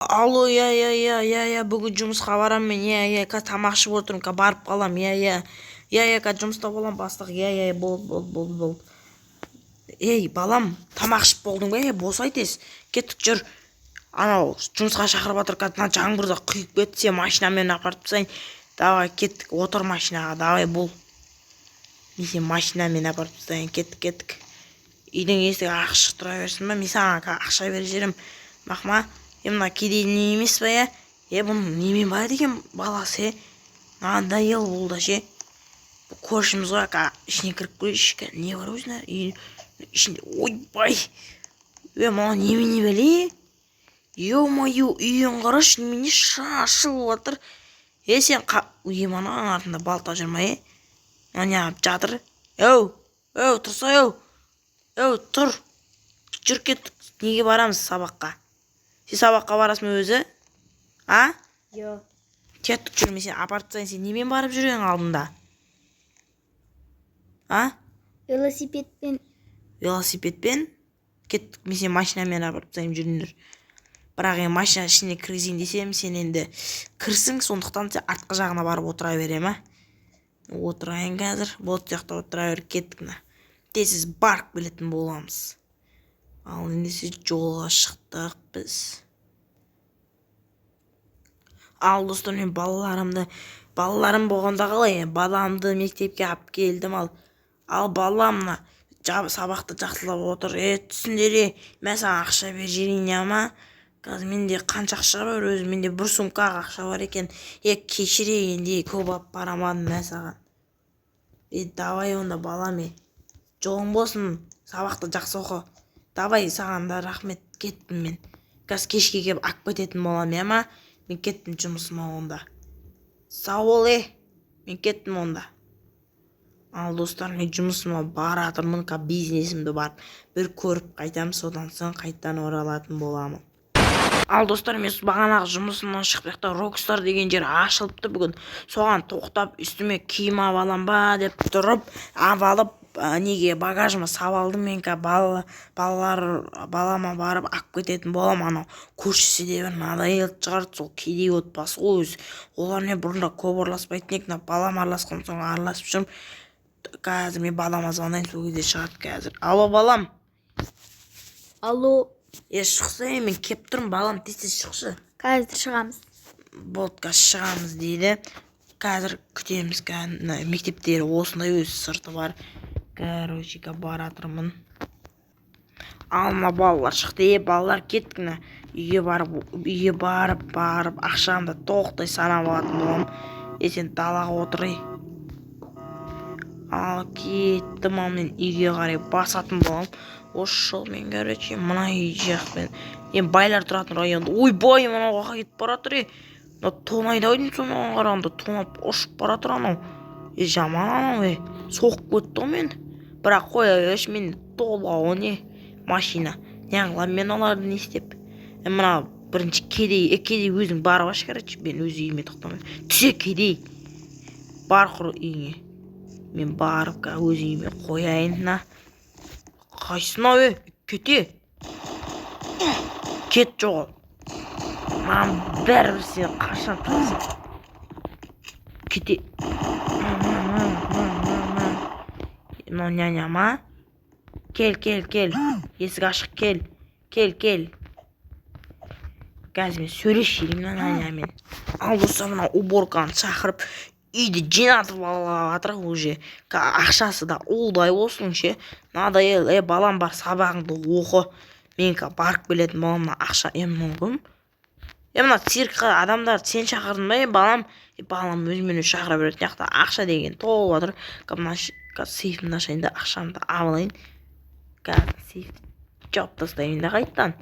Алло, иә, бүгін жұмысқа барам мен, иә, қазір тамақ ішіп отырмын, қазір барып қалам, иә, қазір жұмыста болам, бастық, иә, болды. Ей, балам, тамақ ішіп болдың ба, босай тез, кеттік жүр. Анау, жұмысқа шақырып жатыр, қазір жаңбырда құйып кетті, сен машинамен апарып тастайын. Давай, кеттік, отыр машинаға, давай, бол. Мен сен машинамен апарып тастайын, кеттік. Үйдің есігі ашық тұра берсін ба, мен саған ақша беріп жіберем, мақма. Мына кедей не емес па, бұның немен барады екен баласы, надоел болды ше. Көршіміз ғой, ішіне кіріп көрейінші, не бар өзіне, ішінде, ойбай. Маған немене бәле? Ё-мое, үйін қарашы, немене шашылып жатыр. Сен мынаның артында балта жүр ма, не алып жатыр? Тұрса, тұр. Жүр кеттік, неге барамыз сабаққа? Сен сабаққа барасың өзі? Йо. Кеттік жүрме, сен апарып тастайын, сен немен барып жүрген алдында? Велосипедпен. Велосипедпен? Кеттік, мен сен машинамен апарып тастайын, жүріңдер. Бірақ машина ішіне кіргізейін десем, сен енді кірсің, сондықтан сен артқы жағына барып отыра берем, Отырайын қазір, болды жақта отыра бер, кеттік. Тезіз барып келетін боламыз. Ал ендесе жолға шықтық біз. Ал достар, мен балаларым болғанда қалай, баламды мектепке алып келдім, ал баламна сабақты жақсылап отыр. Түсіндер, мен саған ақша бер жерейін, қазір менде қанша ақша бар, өзім менде бір сумкаға ақша бар екен. Кешіре енді көп алып барамадым мен саған. Давай онда балам, жолың болсын, сабақты жақсы оқы. Давай, саған да рахмет, кеттім мен. Қазір кешке кеп алып кететін болам, мен кеттім жұмысыма онда. Сау бол, мен кеттім онда. Ал достар, мен жұмысыма баратырмын, бизнесімді барып бір көріп қайтам, содан соң қайттан оралатын боламын. Ал достар, мен бағанағы жұмысымнан шығып, Rockstar деген жер ашылыпты бүгін. Соған тоқтап, үстіме киім алам ба деп тұрып, алып, неге багажыма сабалдым, мен балама барып алып кететін болам. Анау көршісі де бір надоел шығарды, сол кедей отбасы ғой өзі. Олар не бұрында көп араласпайтын екен, балам араласқан соң араласып жүрмін. Қазір мен балама звондайын, сол кезде шығады қазір. Алло, балам. Алло. Шықса, мен кеп тұрмын, балам, тез шықшы. Қазір шығамыз. Болды, қазір шығамыз дейді. Қазір күтеміз, мектептері осындай өз сырты бар. Короче, баратырмын. Алма балалар шықты, балалар кеттік, үйге барып, ақшамды тоқтай санап алатын болам. Сен далаға отыр, Ал кеттім, мен үйге қарай басатын болам. Осы мен, короче, мына үй жақпен. Байлар тұратын районды. Ойбай, мына уаққа кетіп баратыр, Тонайды ойдың соңған қарағанда, тонап ұшып баратыр анау. Жаман анау, соқып көтті мен. Бірақ қой, мен толауы машина. Неғылам мен оларды не істеп. Мына бірінші кедей өзің барып аш, короче, мен өз үйіме тоқтамын. Түсе кедей. Бар құр үйіңе. Мен барып өз үйіме қояйын. Қайсына, кет жоғал. Маған бәрібір сен қашан тұрасың. Кете. Мынау няня, Кел. Есік ашық, кел. Қазір мен сөйлесшерейм нянямен. Ал достар, мына уборканы шақырып, үйді жинатып алатыр уже. Ақшасы да олдай болсын ше. Надоел, балам бар, сабағыңды оқы. Мен барып келетін балам, ақша мүмкін. Мына циркқа адамдар сен шақырдың ба, балам өзімен өз шақыра беретін яқта ақша деген толып жатыр. Сейфімді ашайын да ақшамды алайын. Сейфті жауып тастайын да қайттан.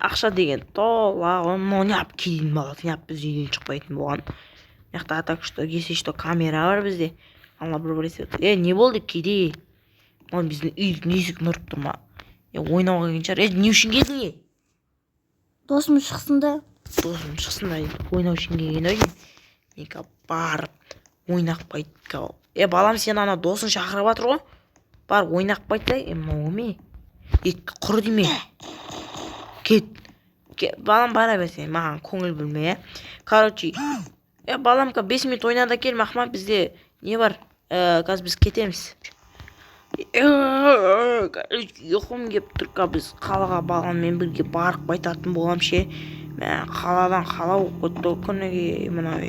Ақша деген толағын, неғып кедейдің баласы, біз үйден шықпайтын болған. Яқта так что, если что, камера бар бізде. Алла бір есет. Не болды кедей? Біздің үйдің есігін ұрып тұр ма? Ойнауға келген шығар. Не үшін келдің? Досым шықсын да. Ойнау үшін келген ойын. Мен барып ойнақ байт. Балам, сен ана досын шақырып жатыр ғой. Бар ойнақ байт. Құр деме. Кет. Балам бара берсең маған көңіл бөлме. Короче, баламка 5 минут ойна да кел Махма, бізде не бар? Қазір біз кетеміз. Ұйқым кеп тұр, біз қалаға баламмен бірге барып қайтатын болам ше. Мен қаладан қала оқытты күніге мынау.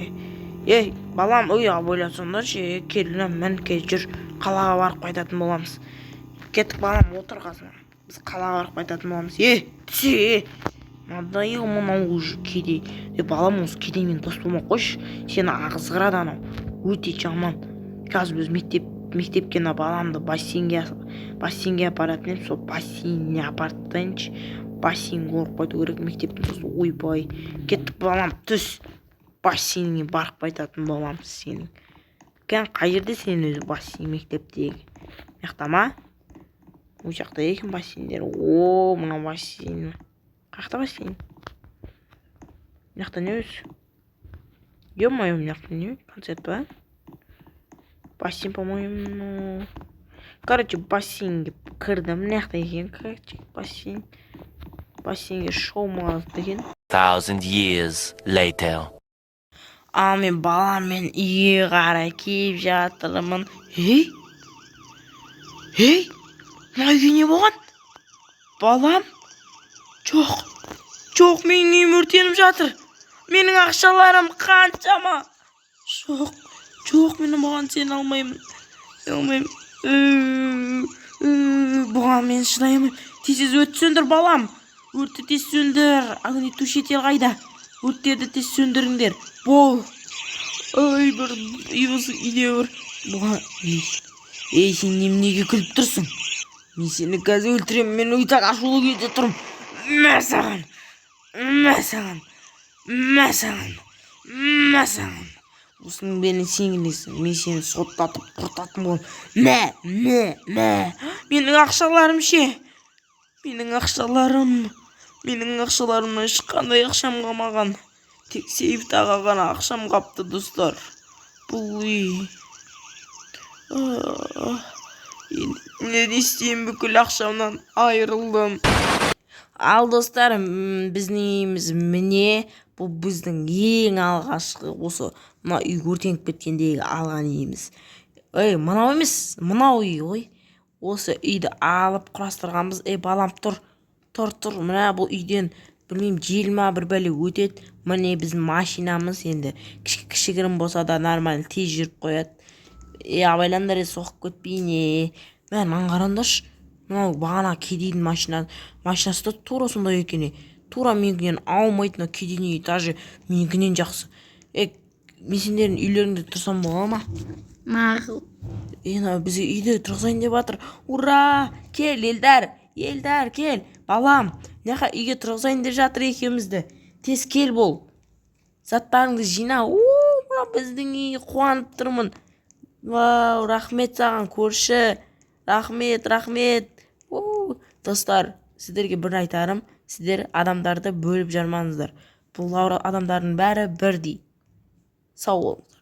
Балам ұйға ойласыңдар ше, келінім мен жүр, қалаға барып қайтатын боламыз. Кеттік балам, отыр қазір. Біз қалаға барып қайтатын боламыз. Түсе. Надоел мынау уже кедей. Балам осы кедеймен дос болмай қойшы. Сені ағызғырады анау. Өте жаман. Қазір біз мектепке баламды бассейнге апаратын едім. Сол бассейніне апарып тастайыншы. Бассейнге орып қайту керек мектептің сосы. Ойбай. Кеттік балам, түс. Бассейнге барып қайтатын боламыз сенің. Қай жерде сенің өзі бассейн мектептегі? Мақтама? Ол жақта екен бассейндер. Мына бассейн. Қақта бассейн? Мақта не өзі? Ё-моё, мақта не? Концерт ба? Бассейн, по-моему... Короче, бассейнге кірдім. Мақта екен, короче, бассейн. Бассейнге шоу мағазды екен. 1000 years later. Ал мен баламмен үйге қарай келіп жатырмын. Мына үйге не болған? Балам? Жоқ, менің үйім өртеніп жатыр. Менің ақшаларым қаншама? Жоқ, мен бұған сен алмаймын. Бұған мен шыдаймын. Тез өрт сөндір, балам. Өртті тез сөндір. Ағын тушетел қайда? Өрттерді тез сөндіріңдер. Бол. Бір үйде бір. Бұған... Сен неменеге күліп тұрсың? Мен сені қазір өлтірем. Мен өйтақ ашулы күйде тұрым. Мәсаған. Осының бені сенгілесің. Мен сені соттатып құртатын болым. Менің ақшаларым ше. Менің ақшаларымнан ешқандай ақшам қалмаған. Тек сейфтаға ғана ақшам қапты, достар. Бұл үй. Не істеймін, бүкіл ақшамнан айырылдым. Ал, достар, біздің үйіміз міне. Бұл біздің ең алғашқы осы мына үй өртеніп кеткендегі алған үйіміз. Мынау емес, мынау үй ғой. Осы үйді алып құрастырғанбыз. Балам, тұр. Мына бұл үйден білмеймін, жел ма бір бәле өтеді. Міне біздің машинамыз енді кішігірім болса да нормально тез жүріп қояды. Абайландар соғып кетпейін. Мен аңғарандаршы. Мынау бағана кедейдің машинасы да тура сондай екен. Тура менікінен алмайтын кедейіне даже менікінен жақсы. Мен сендердің үйлеріңде тұрсам бола ма? Мағыл. Бізге үйде тұрғызайын деп жатыр. Ура! Кел, елдар, кел. Балам, неға үйге тұрғызайын деп жатыр екеумізді. Тез кел бол. Заттарыңды жина. Мына біздің үйге қуанып тұрмын. Вау, рахмет саған, көрші. Рахмет. Достар, сіздерге бір айтарым. Сіздер адамдарды бөліп жармаңыздар. Бұл адамдардың бәрі бірдей. Сау болыңыздар.